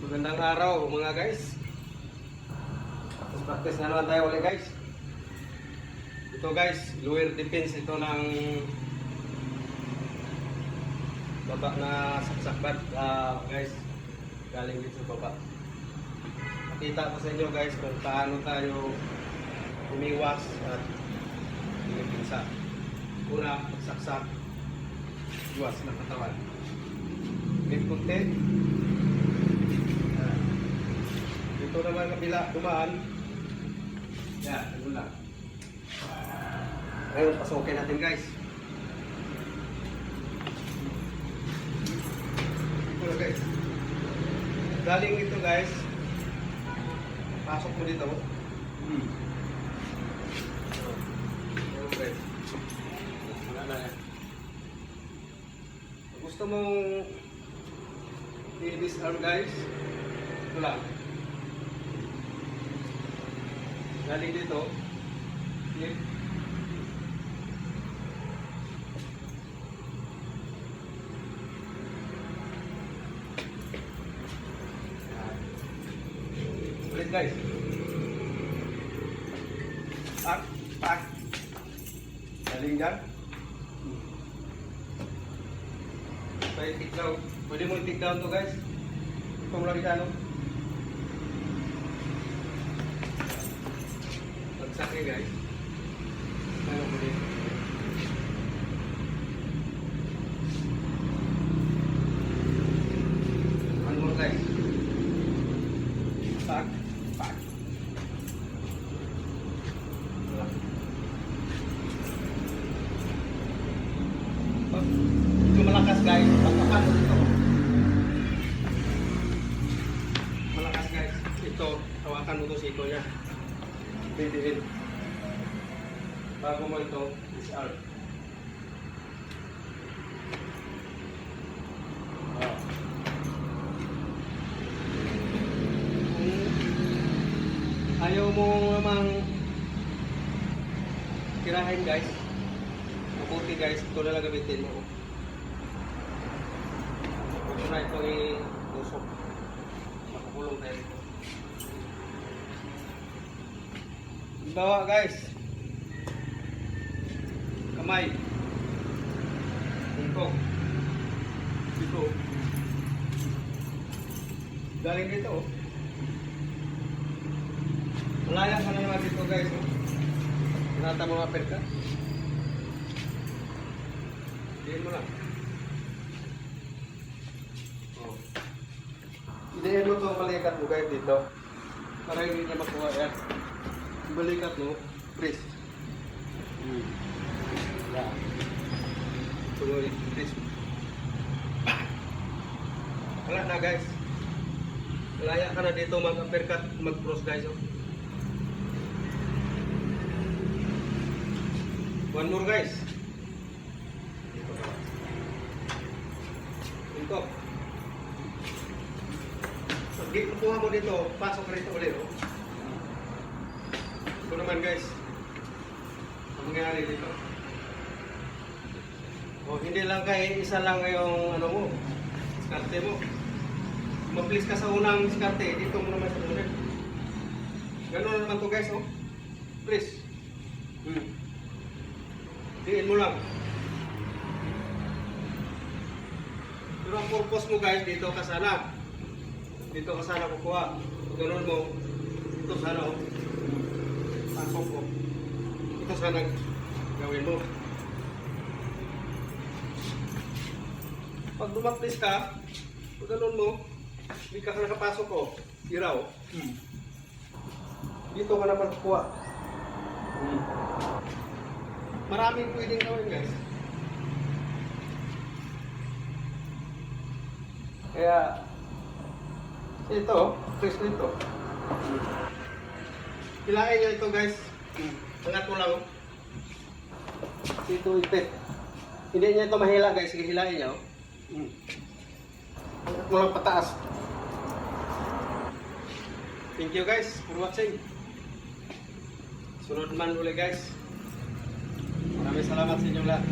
Magandang araw mga guys. Tapos practice na naman tayo ulit guys. Ito guys, lower defense ito ng baba na saksakbat guys. Galing dito sa baba. Nakita ko sa inyo guys kung paano tayo umiwas at pinipinsa. Una, pagsaksak, iwas ng katawan. May kunti. Ito naman kabila, dumaan. Yan, ano lang. Ngayon, pasukin natin guys. Ito na guys. Galing ito guys. Pasok mo dito. Okay. Wala na yan. Kung gusto mong i-disarm guys, ito lang. Galing dito, flip. Ulit guys. Pak, pak. Galing dyan. Take down. Pwede mo i-take down to guys. Ito mo lang dyan. Pagsakay guys. Ano po dito? One more guys. Pak, pak. Ito malakas guys. Pagpakan mo dito. Malakas guys. Ito, hawakan mo ito sa ito niya. Bidiin. Bago mo ito, disarm. Ayaw mo namang tirahin guys. Mabuti guys, ito na lang gamitin mo. Ito na ito i-tusok. Makakulong tayo ito. Bawa guys. Kamay. Ito. Dito. Galing dito. Malaya ka na naman dito guys. Nata mga perka. Diyan mo lang. Diyan mo ito malikat mo guys dito. Para hindi niya makuha yan. Balikat mo, press. Yan. Tuloy, press. Wala na guys. Malaya ka na dito mag-uppercut, mag-cross guys. Oh. One more guys. Ito. Pag kukuha mo dito, pasok ka rito ulit. Oh. Ito naman guys, ang mangyari dito. O, hindi lang kay isa lang yung ano mo, skarte mo. Maplis ka sa unang skarte, dito mo naman sa unang. Ganun naman to guys, oh. Please. Diin mo lang. Pero ang purpose mo guys, dito ka sana. Dito ka sana kukuha. Ganun mo, dito sana, oh. Pasok ko. Ito sana gawin mo. Pag dumaplis ka, pag ganun mo, hindi ka nakapasok ko. Iraw. Dito ka naman kukuha. Maraming pwedeng gawin guys. Kaya, ito, press nito. Hilahin nyo ito guys. Angat mo lang. Ito ipit. Hindi nyo ito mahila guys. Sige, hilahin nyo. Angat mo lang pataas. Thank you guys for watching. Sunod man ulit guys. Maraming salamat sa inyong lahat.